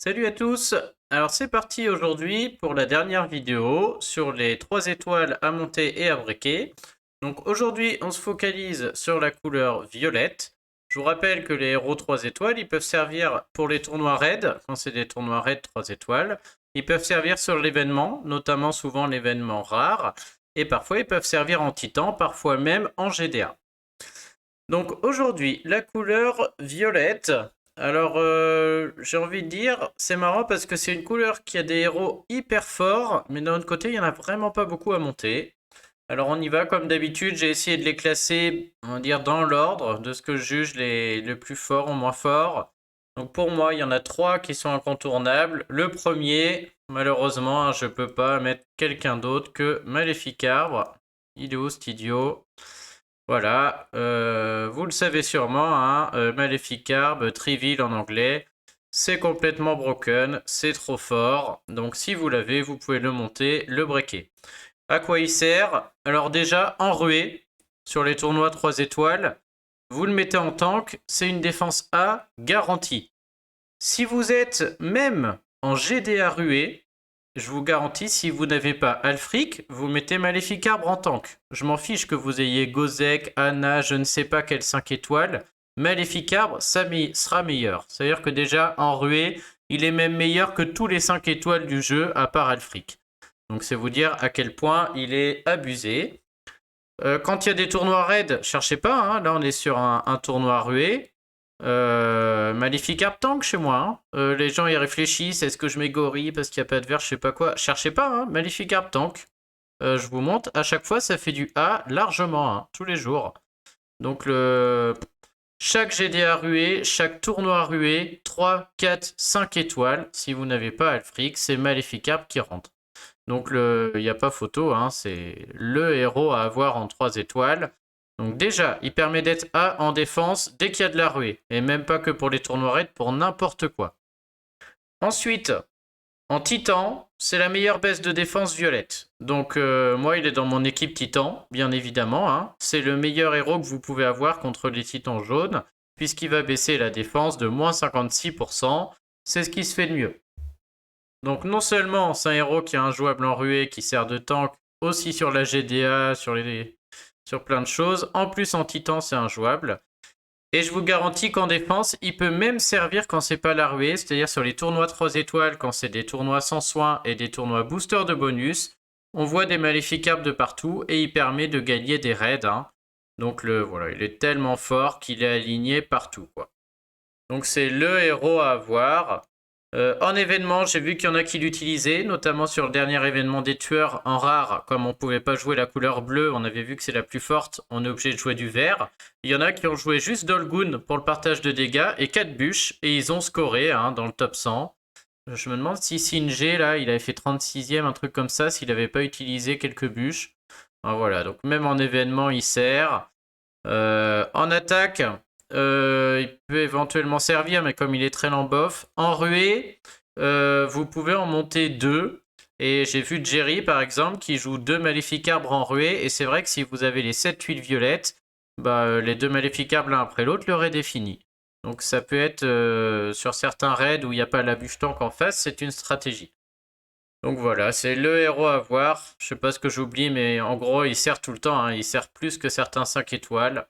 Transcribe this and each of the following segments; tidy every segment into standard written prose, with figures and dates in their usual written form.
Salut à tous! Alors c'est parti aujourd'hui pour la dernière vidéo sur les 3 étoiles à monter et à briquer. Donc aujourd'hui on se focalise sur la couleur violette. Je vous rappelle que les héros 3 étoiles ils peuvent servir pour les tournois raids, quand c'est des tournois raids 3 étoiles. Ils peuvent servir sur l'événement, notamment souvent l'événement rare. Et parfois ils peuvent servir en titan, parfois même en GDA. Donc aujourd'hui, la couleur violette. Alors, j'ai envie de dire, c'est marrant parce que c'est une couleur qui a des héros hyper forts, mais d'un autre côté, il n'y en a vraiment pas beaucoup à monter. Alors on y va comme d'habitude, j'ai essayé de les classer, on va dire, dans l'ordre de ce que je juge les plus forts ou moins forts. Donc pour moi, il y en a trois qui sont incontournables. Le premier, malheureusement, je peux pas mettre quelqu'un d'autre que Maléficarbre. Il est où cet idiot? Voilà, vous le savez sûrement, hein, Maleficarb, Trivial en anglais, c'est complètement broken, c'est trop fort, donc si vous l'avez, vous pouvez le monter, le breaker. À quoi il sert? Alors déjà, en ruée, sur les tournois 3 étoiles, vous le mettez en tank, c'est une défense A garantie. Si vous êtes même en GDA ruée, je vous garantis, si vous n'avez pas Alfric, vous mettez Maléficarbre en tank. Je m'en fiche que vous ayez Gozek, Anna, je ne sais pas quelle 5 étoiles. Maléficarbre, ça sera meilleur. C'est-à-dire que déjà, en ruée, il est même meilleur que tous les 5 étoiles du jeu, à part Alfric. Donc c'est vous dire à quel point il est abusé. Quand il y a des tournois raids, cherchez pas, hein, là on est sur un tournoi ruée. Maléfique tank chez moi, hein. Les gens y réfléchissent, est-ce que je mets gorille parce qu'il n'y a pas de verre, je sais pas quoi. Cherchez pas, hein, Maléfique tank. Je vous montre, à chaque fois ça fait du A largement, hein, tous les jours. Donc chaque GDA ruée, chaque tournoi ruée, 3, 4, 5 étoiles. Si vous n'avez pas Alfric, c'est Maléfique qui rentre. Donc il n'y a pas photo, hein, c'est le héros à avoir en 3 étoiles. Donc déjà, il permet d'être A en défense dès qu'il y a de la ruée. Et même pas que pour les tournois raids, pour n'importe quoi. Ensuite, en titan, c'est la meilleure baisse de défense violette. Donc moi, il est dans mon équipe titan, bien évidemment, hein. C'est le meilleur héros que vous pouvez avoir contre les titans jaunes, puisqu'il va baisser la défense de moins 56%. C'est ce qui se fait de mieux. Donc non seulement c'est un héros qui a un jouable en ruée qui sert de tank aussi sur la GDA, sur plein de choses. En plus en titan c'est injouable. Et je vous garantis qu'en défense, il peut même servir quand c'est pas la ruée, c'est-à-dire sur les tournois 3 étoiles, quand c'est des tournois sans soin et des tournois booster de bonus. On voit des maléficables de partout et il permet de gagner des raids, hein. Donc voilà, il est tellement fort qu'il est aligné partout, quoi. Donc c'est le héros à avoir. En événement, j'ai vu qu'il y en a qui l'utilisaient, notamment sur le dernier événement des tueurs en rare. Comme on pouvait pas jouer la couleur bleue, on avait vu que c'est la plus forte, on est obligé de jouer du vert. Il y en a qui ont joué juste Dolgun pour le partage de dégâts et 4 bûches, et ils ont scoré, hein, dans le top 100. Je me demande si Singé, là, il avait fait 36e, un truc comme ça, s'il n'avait pas utilisé quelques bûches. Alors voilà, donc même en événement, il sert. En attaque, il peut éventuellement servir, mais comme il est très lent bof. En ruée, vous pouvez en monter deux. Et j'ai vu Jerry, par exemple, qui joue deux maléficarbres en ruée. Et c'est vrai que si vous avez les 7 tuiles violettes, bah, les deux maléficarbres l'un après l'autre, le raid est fini. Donc ça peut être sur certains raids où il n'y a pas la bûche tank en face, c'est une stratégie. Donc voilà, c'est le héros à voir. Je sais pas ce que j'oublie, mais en gros, il sert tout le temps, hein. Il sert plus que certains 5 étoiles.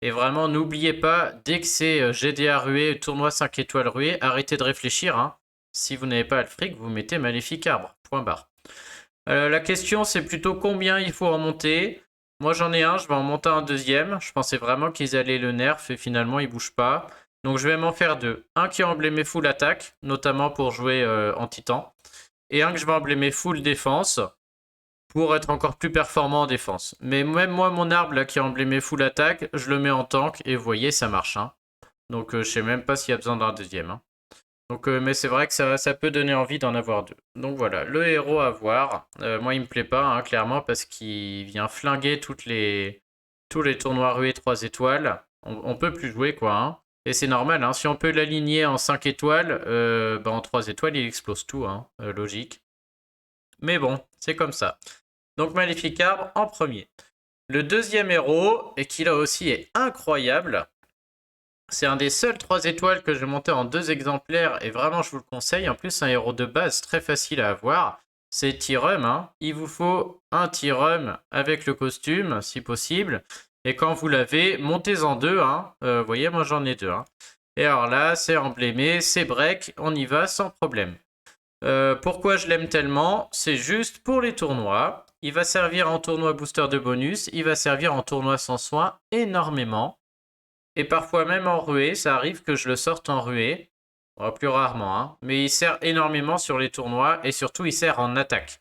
Et vraiment, n'oubliez pas, dès que c'est GDA ruée, tournoi 5 étoiles ruée, arrêtez de réfléchir, hein. Si vous n'avez pas le fric, vous mettez Maléfique Arbre. Point barre. La question, c'est plutôt combien il faut en monter. Moi, j'en ai un, je vais en monter un deuxième. Je pensais vraiment qu'ils allaient le nerf et finalement, ils bougent pas. Donc, je vais m'en faire deux. Un qui est emblémé full attaque, notamment pour jouer en titan. Et un que je vais emblémer full défense pour être encore plus performant en défense. Mais même moi, mon arbre là qui est emblémé full attaque, je le mets en tank et vous voyez, ça marche, hein. Donc je sais même pas s'il y a besoin d'un deuxième, hein. Donc, mais c'est vrai que ça peut donner envie d'en avoir deux. Donc voilà, le héros à voir. Moi, il me plaît pas, hein, clairement, parce qu'il vient flinguer tous les tournois rués 3 étoiles. On peut plus jouer, quoi, hein. Et c'est normal, hein. Si on peut l'aligner en 5 étoiles, bah en 3 étoiles, il explose tout, hein. Logique. Mais bon, c'est comme ça. Donc Maléficarbre en premier. Le deuxième héros, et qui là aussi est incroyable, C'est un des seuls 3 étoiles que j'ai monté en 2 exemplaires et vraiment je vous le conseille. En plus, un héros de base très facile à avoir. C'est Tyrum, hein. Il vous faut un Tyrum avec le costume, si possible. Et quand vous l'avez, montez en 2, hein. Vous voyez, moi j'en ai 2, hein. Et alors là, c'est emblémé, c'est break, on y va sans problème. Pourquoi je l'aime tellement? C'est juste pour les tournois. Il va servir en tournoi booster de bonus, il va servir en tournoi sans soin énormément. Et parfois même en ruée, ça arrive que je le sorte en ruée. Plus rarement, hein. Mais il sert énormément sur les tournois et surtout il sert en attaque.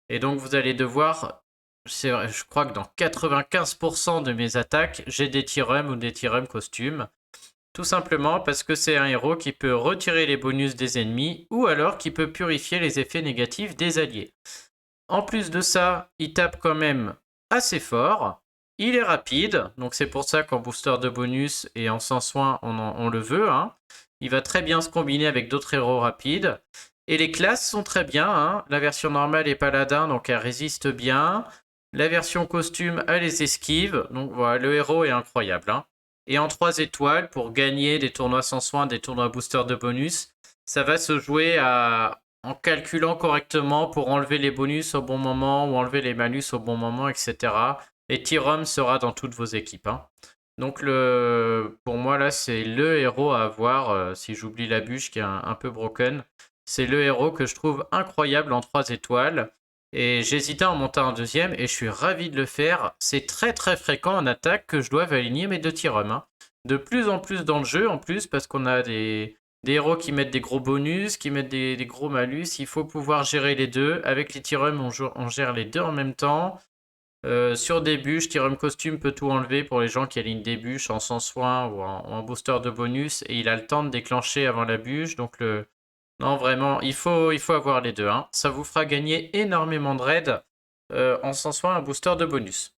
Et donc vous allez devoir, je crois que dans 95% de mes attaques, j'ai des Tyrum ou des Tyrum costumes. Tout simplement parce que c'est un héros qui peut retirer les bonus des ennemis ou alors qui peut purifier les effets négatifs des alliés. En plus de ça, il tape quand même assez fort. Il est rapide, donc c'est pour ça qu'en booster de bonus et en sans soin, on le veut, hein. Il va très bien se combiner avec d'autres héros rapides. Et les classes sont très bien, hein. La version normale est paladin, donc elle résiste bien. La version costume, elle les esquive. Donc voilà, le héros est incroyable, hein. Et en 3 étoiles, pour gagner des tournois sans soin, des tournois booster de bonus, ça va se jouer en calculant correctement pour enlever les bonus au bon moment ou enlever les malus au bon moment, etc. Et Tyrum sera dans toutes vos équipes, hein. Donc pour moi là c'est le héros à avoir, si j'oublie la bûche qui est un peu broken. C'est le héros que je trouve incroyable en 3 étoiles. Et j'hésitais à en monter un deuxième et je suis ravi de le faire. C'est très très fréquent en attaque que je dois aligner mes 2 Tyrum, hein. De plus en plus dans le jeu en plus parce qu'on a des héros qui mettent des gros bonus, qui mettent des gros malus. Il faut pouvoir gérer les deux. Avec les Tyrum, on gère les deux en même temps. Sur des bûches, Tyrum Costume peut tout enlever pour les gens qui alignent des bûches en sans soin ou en booster de bonus. Et il a le temps de déclencher avant la bûche. Donc non, vraiment, il faut avoir les deux, hein. Ça vous fera gagner énormément de raids en sans soin un booster de bonus.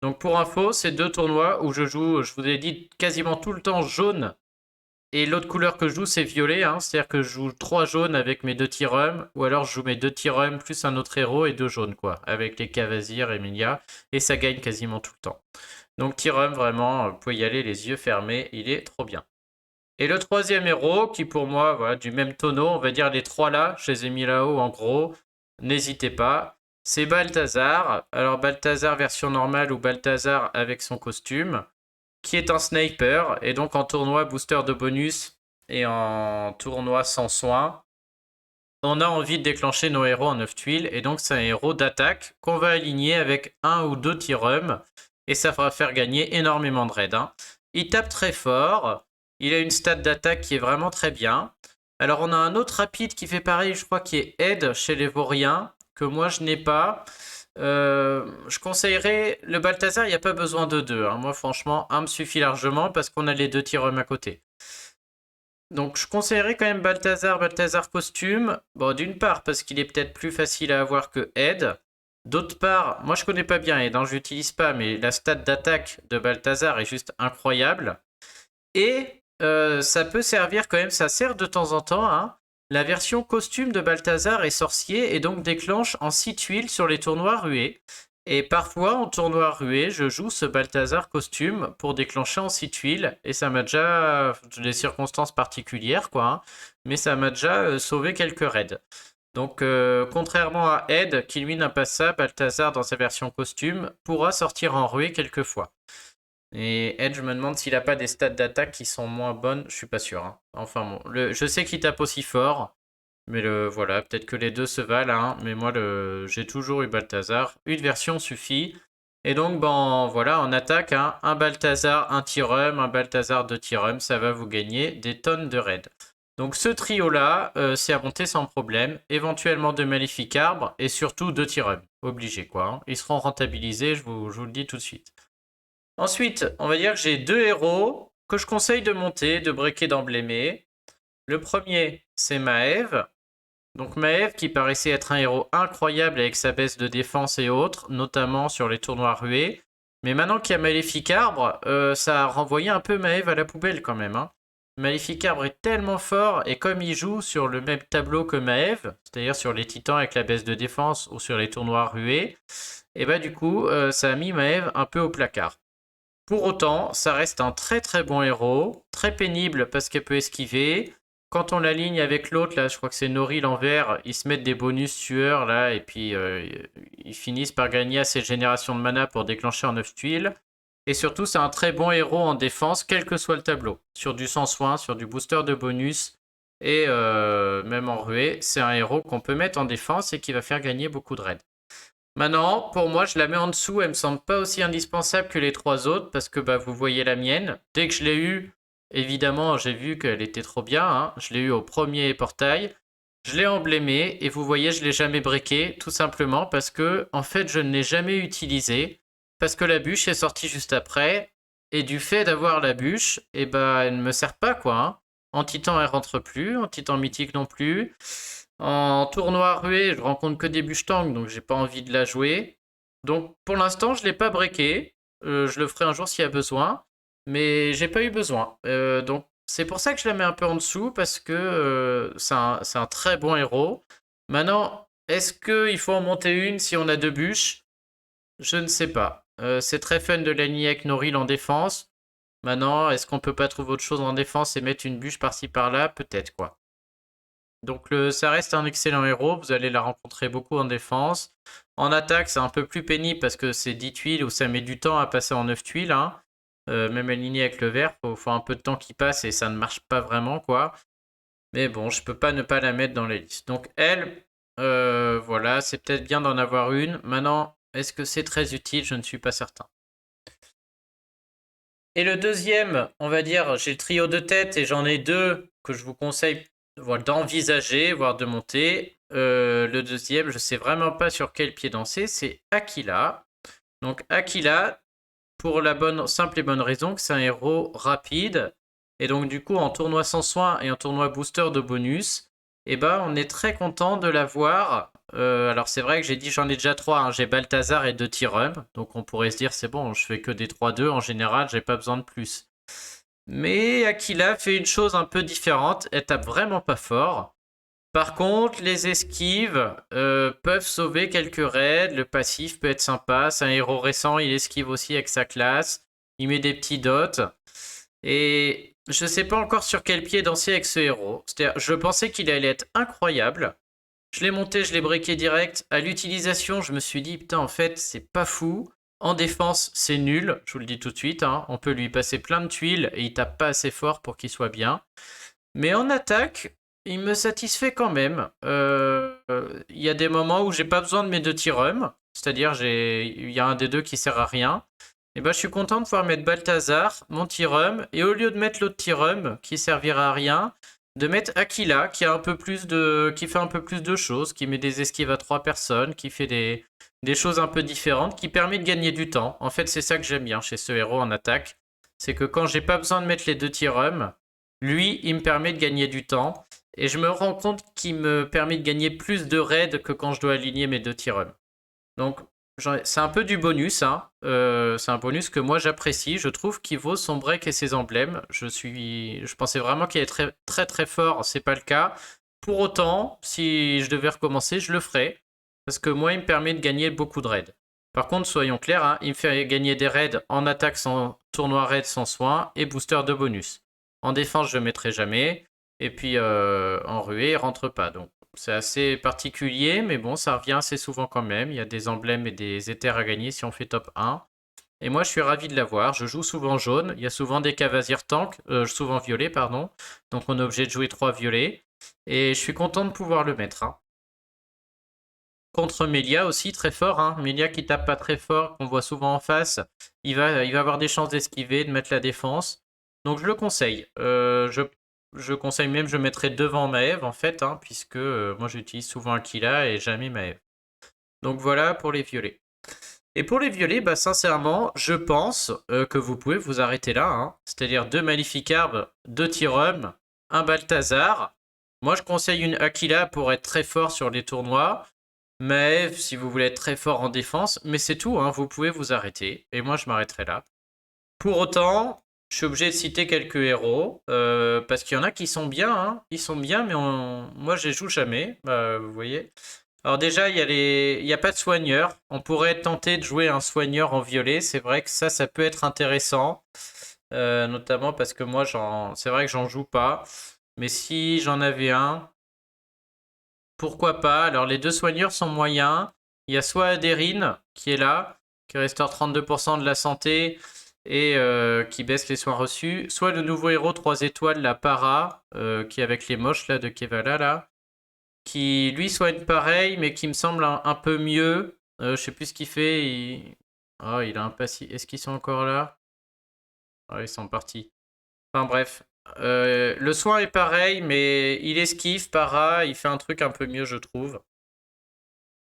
Donc pour info, c'est 2 tournois où je joue, je vous ai dit, quasiment tout le temps jaune. Et l'autre couleur que je joue, c'est violet, hein. C'est-à-dire que je joue 3 jaunes avec mes 2 Tyrum, ou alors je joue mes 2 Tyrum plus un autre héros et 2 jaunes, quoi, avec les Cavazir et Emilia, et ça gagne quasiment tout le temps. Donc Tyrum, vraiment, vous pouvez y aller les yeux fermés, il est trop bien. Et le troisième héros, qui pour moi, voilà, du même tonneau, on va dire les 3 là, je les ai mis là-haut en gros, n'hésitez pas, c'est Balthazar. Alors Balthazar version normale ou Balthazar avec son costume, qui est un sniper, et donc en tournoi booster de bonus et en tournoi sans soin, on a envie de déclencher nos héros en 9 tuiles, et donc c'est un héros d'attaque qu'on va aligner avec 1 ou 2 Tyrum, et ça va faire gagner énormément de raids, hein. Il tape très fort, il a une stat d'attaque qui est vraiment très bien. Alors on a un autre rapide qui fait pareil, je crois, qui est Aide chez les Vauriens, que moi je n'ai pas. Je conseillerais le Balthazar, il n'y a pas besoin de 2, hein. Moi, franchement, un me suffit largement parce qu'on a les 2 Tyrum à côté. Donc, je conseillerais quand même Balthazar costume. Bon, d'une part, parce qu'il est peut-être plus facile à avoir que Ed. D'autre part, moi je connais pas bien Ed, hein, je l'utilise pas, mais la stat d'attaque de Balthazar est juste incroyable. Et ça peut servir quand même, ça sert de temps en temps, hein. La version costume de Balthazar est sorcier et donc déclenche en 6 tuiles sur les tournois rués. Et parfois, en tournoi rué, je joue ce Balthazar costume pour déclencher en 6 tuiles. Et ça m'a déjà, des circonstances particulières, quoi, hein, mais ça m'a déjà sauvé quelques raids. Donc, contrairement à Ed, qui lui n'a pas ça, Balthazar, dans sa version costume, pourra sortir en ruée quelquefois. Et Ed, je me demande s'il a pas des stats d'attaque qui sont moins bonnes, je suis pas sûr, hein. Enfin bon, je sais qu'il tape aussi fort, mais voilà, peut-être que les deux se valent, hein, mais moi j'ai toujours eu Balthazar. Une version suffit. Et donc, ben voilà, en attaque, hein, un Balthazar, un Tyrum, un Balthazar, 2 Tyrum, ça va vous gagner des tonnes de raids. Donc ce trio-là, c'est à monter sans problème. Éventuellement 2 Maléfiques Arbres et surtout 2 Tyrum. Obligé quoi, hein. Ils seront rentabilisés, je vous le dis tout de suite. Ensuite, on va dire que j'ai 2 héros que je conseille de monter, de breaker, d'emblémer. Le premier, c'est Maëv. Donc Maëv qui paraissait être un héros incroyable avec sa baisse de défense et autres, notamment sur les tournois rués. Mais maintenant qu'il y a Maléfique Arbre, ça a renvoyé un peu Maëv à la poubelle quand même, hein. Maléfique Arbre est tellement fort, et comme il joue sur le même tableau que Maëv, c'est-à-dire sur les titans avec la baisse de défense ou sur les tournois rués, et bah du coup, ça a mis Maëv un peu au placard. Pour autant, ça reste un très très bon héros, très pénible parce qu'elle peut esquiver. Quand on l'aligne avec l'autre, là, je crois que c'est Nori l'envers, ils se mettent des bonus tueurs, là, et puis ils finissent par gagner assez de générations de mana pour déclencher en 9 tuiles. Et surtout, c'est un très bon héros en défense, quel que soit le tableau. Sur du sans soin, sur du booster de bonus, et même en ruée, c'est un héros qu'on peut mettre en défense et qui va faire gagner beaucoup de raids. Maintenant, pour moi, je la mets en dessous. Elle me semble pas aussi indispensable que les trois autres parce que bah, vous voyez la mienne. Dès que je l'ai eue, évidemment, j'ai vu qu'elle était trop bien. Hein. Je l'ai eue au premier portail. Je l'ai emblémée et vous voyez, je l'ai jamais breaké, tout simplement parce que, en fait, je ne l'ai jamais utilisée parce que la bûche est sortie juste après. Et du fait d'avoir la bûche, eh ben, elle ne me sert pas, quoi. Hein. En titan, elle rentre plus. En titan mythique non plus. En tournoi rué, je rencontre que des bûches-tanks, donc j'ai pas envie de la jouer. Donc pour l'instant, je l'ai pas breaké. Je le ferai un jour s'il y a besoin. Mais j'ai pas eu besoin. Donc c'est pour ça que je la mets un peu en dessous, parce que c'est un très bon héros. Maintenant, est-ce qu'il faut en monter une si on a deux bûches? Je ne sais pas. C'est très fun de l'aligner avec Noril en défense. Maintenant, est-ce qu'on peut pas trouver autre chose en défense et mettre une bûche par-ci par-là? Peut-être quoi. Donc ça reste un excellent héros, vous allez la rencontrer beaucoup en défense. En attaque, c'est un peu plus pénible parce que c'est 10 tuiles où ça met du temps à passer en 9 tuiles. Hein. Même aligné avec le vert, faut un peu de temps qui passe et ça ne marche pas vraiment, quoi. Mais bon, je peux pas ne pas la mettre dans les listes. Donc elle, voilà, c'est peut-être bien d'en avoir une. Maintenant, est-ce que c'est très utile? Je ne suis pas certain. Et le deuxième, on va dire, j'ai le trio de tête et j'en ai deux que je vous conseille d'envisager, voire de monter. Le deuxième, je sais vraiment pas sur quel pied danser, c'est Aquila. Donc Aquila, pour la simple et bonne raison que c'est un héros rapide. Et donc du coup, en tournoi sans soin et en tournoi booster de bonus, eh ben, on est très content de l'avoir. Alors c'est vrai que j'ai dit j'en ai déjà trois, hein. J'ai Balthazar et deux Tyrum. Donc on pourrait se dire c'est bon, je fais que des 3-2 en général, j'ai pas besoin de plus. Mais Aquila fait une chose un peu différente, elle tape vraiment pas fort. Par contre, les esquives peuvent sauver quelques raids, le passif peut être sympa, c'est un héros récent, il esquive aussi avec sa classe, il met des petits dots. Et je sais pas encore sur quel pied danser avec ce héros. C'est-à-dire, je pensais qu'il allait être incroyable. Je l'ai monté, je l'ai breaké direct. À l'utilisation, je me suis dit, putain, en fait, c'est pas fou. En défense, c'est nul, je vous le dis tout de suite. Hein. On peut lui passer plein de tuiles et il tape pas assez fort pour qu'il soit bien. Mais en attaque, il me satisfait quand même. Il y a des moments où j'ai pas besoin de mes deux Tyrum. C'est-à-dire, il y a un des deux qui sert à rien. Et ben, je suis content de pouvoir mettre Balthazar, mon Tyrum, et au lieu de mettre l'autre Tyrum, qui servira à rien, de mettre Aquila, qui fait un peu plus de choses, qui met des esquives à 3 personnes, qui fait des choses un peu différentes, qui permet de gagner du temps. En fait, c'est ça que j'aime bien chez ce héros en attaque. C'est que quand j'ai pas besoin de mettre les deux Tyrum, lui, il me permet de gagner du temps. Et je me rends compte qu'il me permet de gagner plus de raids que quand je dois aligner mes deux Tyrum. Donc, c'est un peu du bonus, hein. C'est un bonus que moi j'apprécie. Je trouve qu'il vaut son break et ses emblèmes. Je pensais vraiment qu'il est très très très fort. C'est pas le cas. Pour autant, si je devais recommencer, je le ferais parce que moi, il me permet de gagner beaucoup de raids. Par contre, soyons clairs, hein, il me fait gagner des raids en attaque sans tournoi raid sans soin et booster de bonus. En défense, je ne mettrai jamais. Et puis en ruée, il rentre pas. Donc c'est assez particulier, mais bon, ça revient assez souvent quand même. Il y a des emblèmes et des éthers à gagner si on fait top 1. Et moi, je suis ravi de l'avoir. Je joue souvent jaune. Il y a souvent des cavasiers tank, souvent violet, pardon. Donc on est obligé de jouer 3 violets. Et je suis content de pouvoir le mettre. Hein. Contre Melia aussi, très fort. Hein. Melia qui tape pas très fort, qu'on voit souvent en face. Il va avoir des chances d'esquiver, de mettre la défense. Donc je le conseille. Je conseille même, je mettrai devant Maëv en fait, hein, puisque moi j'utilise souvent Aquila et jamais Maëv. Donc voilà pour les violets. Et pour les violets, bah, sincèrement, je pense que vous pouvez vous arrêter là. Hein. C'est-à-dire 2 Maleficarbes, 2 Tyrum, un Balthazar. Moi je conseille une Aquila pour être très fort sur les tournois. Maëv si vous voulez être très fort en défense. Mais c'est tout, hein, vous pouvez vous arrêter. Et moi je m'arrêterai là. Pour autant, je suis obligé de citer quelques héros, parce qu'il y en a qui sont bien, hein. Ils sont bien, mais moi je les joue jamais, vous voyez. Alors déjà, il y a pas de soigneur. On pourrait tenter de jouer un soigneur en violet. C'est vrai que ça peut être intéressant. Notamment parce que moi, c'est vrai que j'en joue pas. Mais si j'en avais un, pourquoi pas? Alors les deux soigneurs sont moyens. Il y a soit Aderine qui est là, qui restaure 32% de la santé et qui baisse les soins reçus. Soit le nouveau héros 3 étoiles, la Para, qui est avec les moches là de Kevala là, qui lui soigne pareil, mais qui me semble un peu mieux. Je sais plus ce qu'il fait. Oh, il a un passif. Est-ce qu'ils sont encore là? Oh, ils sont partis. Enfin bref. Le soin est pareil, mais il esquive, para, il fait un truc un peu mieux, je trouve.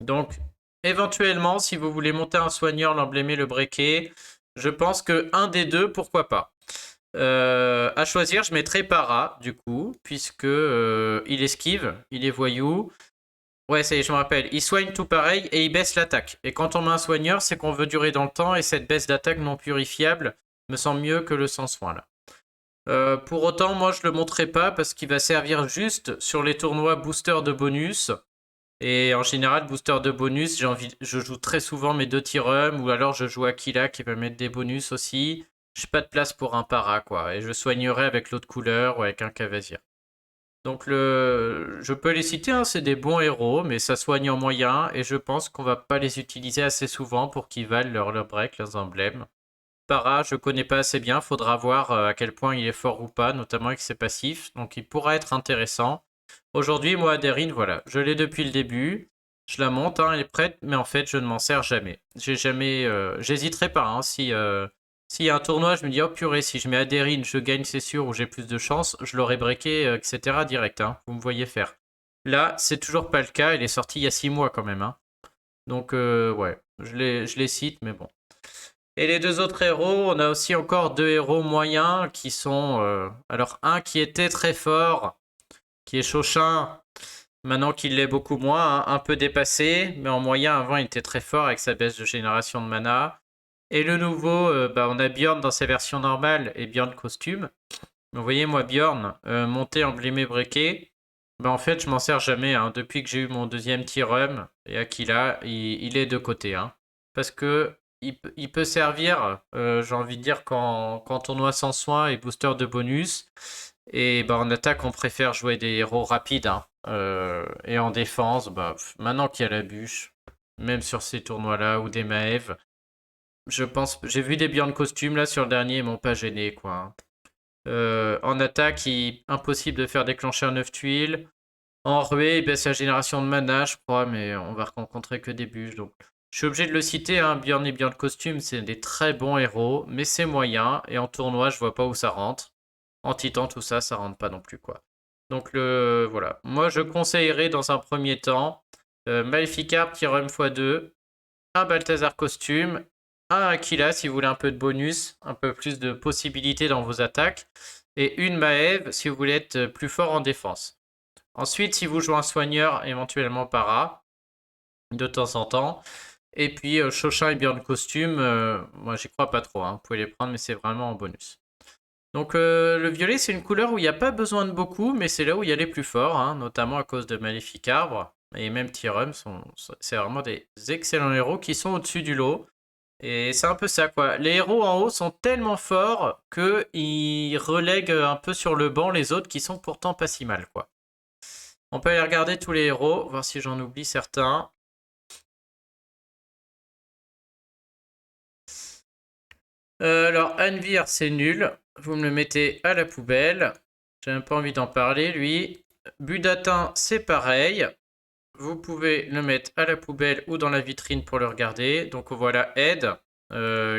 Donc, éventuellement, si vous voulez monter un soigneur, l'emblémé, le breaker, je pense que un des deux, pourquoi pas. À choisir, je mettrai para, du coup, puisque il esquive, il est voyou. Ouais, ça y est, je me rappelle. Il soigne tout pareil et il baisse l'attaque. Et quand on met un soigneur, c'est qu'on veut durer dans le temps et cette baisse d'attaque non purifiable me semble mieux que le sans soin là. Pour autant, moi je le montrerai pas parce qu'il va servir juste sur les tournois booster de bonus. Et en général, booster de bonus, je joue très souvent mes deux Tyrum ou alors je joue Aquila qui va mettre des bonus aussi. J'ai pas de place pour un para quoi. Et je soignerai avec l'autre couleur ou avec un Cavazir. Donc je peux les citer, hein, c'est des bons héros, mais ça soigne en moyen, et je pense qu'on va pas les utiliser assez souvent pour qu'ils valent leur break, leurs emblèmes. Para, je connais pas assez bien, faudra voir à quel point il est fort ou pas, notamment avec ses passifs, donc il pourra être intéressant. Aujourd'hui, moi, Aderine, voilà, je l'ai depuis le début, je la monte, hein, elle est prête, mais en fait, je ne m'en sers jamais. J'hésiterai pas, hein, si s'il y a un tournoi, je me dis, oh purée, si je mets Aderine, je gagne, c'est sûr, ou j'ai plus de chance, je l'aurais breaké, etc. direct, hein, vous me voyez faire. Là, c'est toujours pas le cas, elle est sortie il y a 6 mois quand même, hein. Donc, ouais, je les cite, mais bon. Et les deux autres héros, on a aussi encore deux héros moyens qui sont. Alors, un qui était très fort, qui est Chauchin, maintenant qu'il l'est beaucoup moins, hein, un peu dépassé, mais en moyen, avant, il était très fort avec sa baisse de génération de mana. Et le nouveau, bah, on a Bjorn dans sa version normale et Bjorn costume. Vous voyez, moi, Bjorn, monté, emblémé, breaké, bah, en fait, je m'en sers jamais, hein. Depuis que j'ai eu mon deuxième Tyrum et Aquila, il est de côté, hein. Parce que il peut servir, j'ai envie de dire, quand tournoi sans soin et booster de bonus. Et bah, en attaque, on préfère jouer des héros rapides, hein. Et en défense, bah, maintenant qu'il y a la bûche, même sur ces tournois-là, ou des Maeve, je pense. J'ai vu des Bjorn costumes là sur le dernier, ils m'ont pas gêné, quoi, hein. En attaque, impossible de faire déclencher un 9 tuiles. En ruée, il baisse la génération de mana, je crois, mais on va rencontrer que des bûches. Donc, je suis obligé de le citer, hein, Bjorn et Bjorn Costume, c'est des très bons héros, mais c'est moyen. Et en tournoi, je vois pas où ça rentre. En titan, tout ça, ça rentre pas non plus, quoi. Donc, voilà. Moi, je conseillerais dans un premier temps Maleficar, Tyrum x2, un Balthazar Costume, un Aquila si vous voulez un peu de bonus, un peu plus de possibilités dans vos attaques, et une Maeve si vous voulez être plus fort en défense. Ensuite, si vous jouez un soigneur, éventuellement para, de temps en temps. Et puis, Chauchin et Bjorn Costume, moi j'y crois pas trop, hein. Vous pouvez les prendre, mais c'est vraiment en bonus. Donc, le violet, c'est une couleur où il n'y a pas besoin de beaucoup, mais c'est là où il y a les plus forts, hein, notamment à cause de Maléfique Arbre. Et même Tyrum, c'est vraiment des excellents héros qui sont au-dessus du lot. Et c'est un peu ça, quoi. Les héros en haut sont tellement forts qu'ils relèguent un peu sur le banc les autres qui sont pourtant pas si mal, quoi. On peut aller regarder tous les héros, voir si j'en oublie certains. Alors, Anvir, c'est nul. Vous me le mettez à la poubelle. J'ai même pas envie d'en parler, lui. Budatin, c'est pareil. Vous pouvez le mettre à la poubelle ou dans la vitrine pour le regarder. Donc voilà Ed,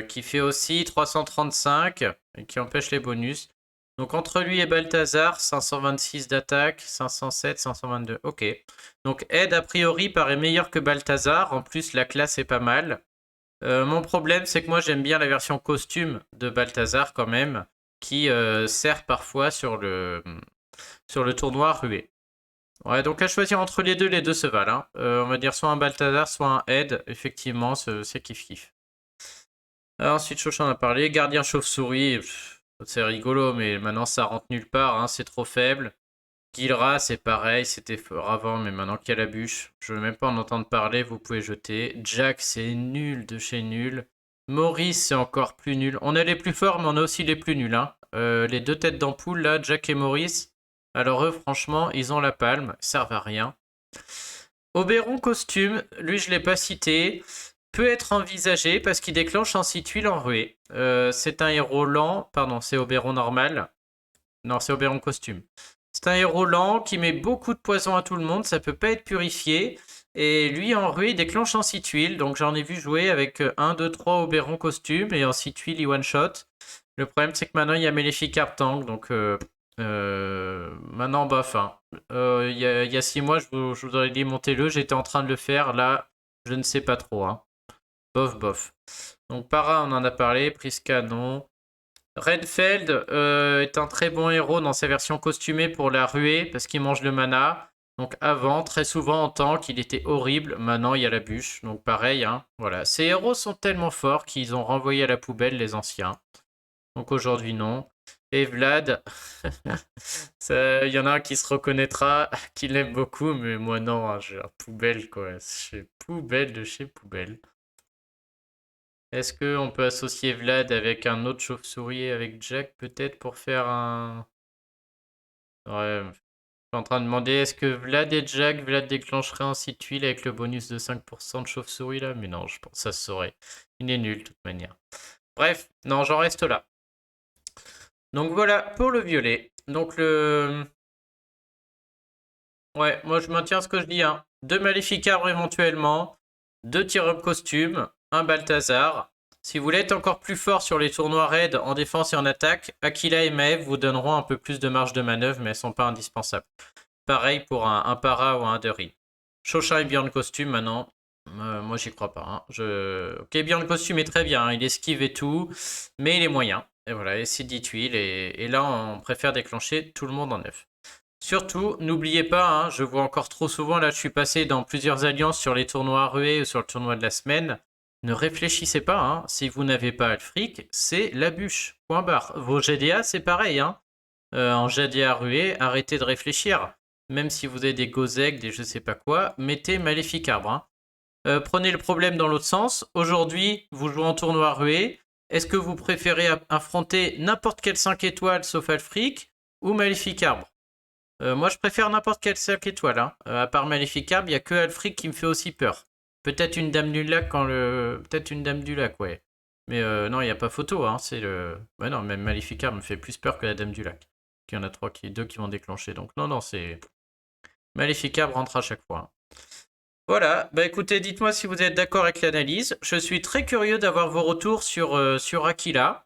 qui fait aussi 335 et qui empêche les bonus. Donc entre lui et Balthazar, 526 d'attaque, 507, 522. Ok. Donc Ed, a priori, paraît meilleur que Balthazar. En plus, la classe est pas mal. Mon problème, c'est que moi, j'aime bien la version costume de Balthazar quand même, qui sert parfois sur le tournoi rué. Ouais, donc à choisir entre les deux se valent, hein. On va dire soit un Balthazar, soit un Ed. Effectivement, c'est kiff-kiff. Ensuite, Chauchin en a parlé. Gardien chauve-souris, c'est rigolo, mais maintenant ça rentre nulle part, hein, c'est trop faible. Guilra, c'est pareil, c'était fort avant, mais maintenant qu'il y a la bûche, je veux même pas en entendre parler, vous pouvez jeter. Jack, c'est nul de chez nul. Maurice, c'est encore plus nul. On a les plus forts, mais on a aussi les plus nuls. Hein. Les deux têtes d'ampoule, là, Jack et Maurice, alors eux, franchement, ils ont la palme, ils servent à rien. Oberon costume, lui, je l'ai pas cité, peut être envisagé parce qu'il déclenche un site tuile en ruée. C'est un héros lent, pardon, c'est Oberon normal. Non, c'est Oberon costume. C'est un héros lent qui met beaucoup de poison à tout le monde, ça peut pas être purifié. Et lui, en ruée, il déclenche en 6 tuiles. Donc j'en ai vu jouer avec 1, 2, 3 Oberon costume et en 6 tuiles, il one-shot. Le problème, c'est que maintenant, il y a Maléfique Tank. Donc maintenant, bof. Hein. Il y a 6 mois, je vous aurais dit montez-le. J'étais en train de le faire. Là, je ne sais pas trop. Hein. Bof, bof. Donc Para, on en a parlé. Prise canon. Redfeld est un très bon héros dans sa version costumée pour la ruée parce qu'il mange le mana. Donc avant, très souvent en tank, il était horrible. Maintenant, il y a la bûche. Donc pareil, hein. Voilà. Ces héros sont tellement forts qu'ils ont renvoyé à la poubelle les anciens. Donc aujourd'hui, non. Et Vlad, il y en a un qui se reconnaîtra, qui l'aime beaucoup, mais moi non, hein, j'ai un poubelle quoi. Chez poubelle de chez poubelle. Est-ce qu'on peut associer Vlad avec un autre chauve-souris avec Jack peut-être pour faire un... Ouais, je suis en train de demander est-ce que Vlad et Jack, Vlad déclencherait un site tuile avec le bonus de 5% de chauve-souris là? Mais non, je pense que ça se saurait. Il est nul de toute manière. Bref, non, j'en reste là. Donc voilà pour le violet. Donc le... Ouais, moi je maintiens ce que je dis. Hein. 2 Maléficarbres éventuellement, 2 tir-up costume, un Balthazar. Si vous voulez être encore plus fort sur les tournois raids en défense et en attaque, Aquila et Maeve vous donneront un peu plus de marge de manœuvre, mais elles sont pas indispensables. Pareil pour un Para ou un Derry. Chochin et Bjorn costume maintenant. Moi j'y crois pas. Hein. Ok, Bjorn costume est très bien, hein. Il esquive et tout, mais il est moyen. Et voilà, et c'est 10 tuiles. Et là on préfère déclencher tout le monde en neuf. Surtout, n'oubliez pas, hein, je vois encore trop souvent, là je suis passé dans plusieurs alliances sur les tournois rués ou sur le tournoi de la semaine. Ne réfléchissez pas, hein, si vous n'avez pas le fric, c'est la bûche. Point barre. Vos GDA, c'est pareil. Hein. En GDA rué, arrêtez de réfléchir. Même si vous avez des Gozeg, des je sais pas quoi, mettez Maléfique Arbre. Hein. Prenez le problème dans l'autre sens. Aujourd'hui, vous jouez en tournoi rué. Est-ce que vous préférez affronter n'importe quel 5 étoiles sauf Alfric ou Maléfique Arbre? Moi, je préfère n'importe quelle 5 étoiles. Hein. À part Maléficarbe, il n'y a que Alfric qui me fait aussi peur. Peut-être une dame du lac quand le. Peut-être une dame du lac, ouais. Mais non, il n'y a pas photo. Hein. C'est le. Ouais, non, même Maléficarbe me fait plus peur que la dame du lac. Il y en a deux qui vont déclencher. Donc, non, non, c'est. Maléficarbe rentre à chaque fois. Hein. Voilà, bah écoutez, dites-moi si vous êtes d'accord avec l'analyse. Je suis très curieux d'avoir vos retours sur Aquila.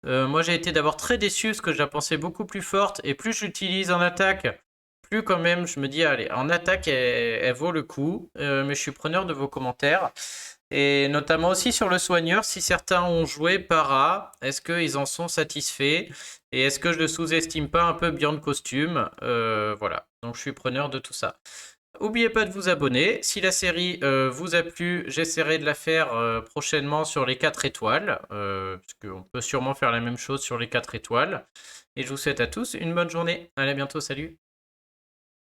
Moi, j'ai été d'abord très déçu parce que je la pensais beaucoup plus forte et plus j'utilise en attaque, plus quand même je me dis, allez, en attaque, elle vaut le coup. Mais je suis preneur de vos commentaires. Et notamment aussi sur le soigneur, si certains ont joué Para, est-ce qu'ils en sont satisfaits? Et est-ce que je le sous-estime pas un peu Beyond Costume? Voilà, donc je suis preneur de tout ça. N'oubliez pas de vous abonner. Si la série vous a plu, j'essaierai de la faire prochainement sur les 4 étoiles. Parce qu'on peut sûrement faire la même chose sur les 4 étoiles. Et je vous souhaite à tous une bonne journée. Allez, à bientôt, salut!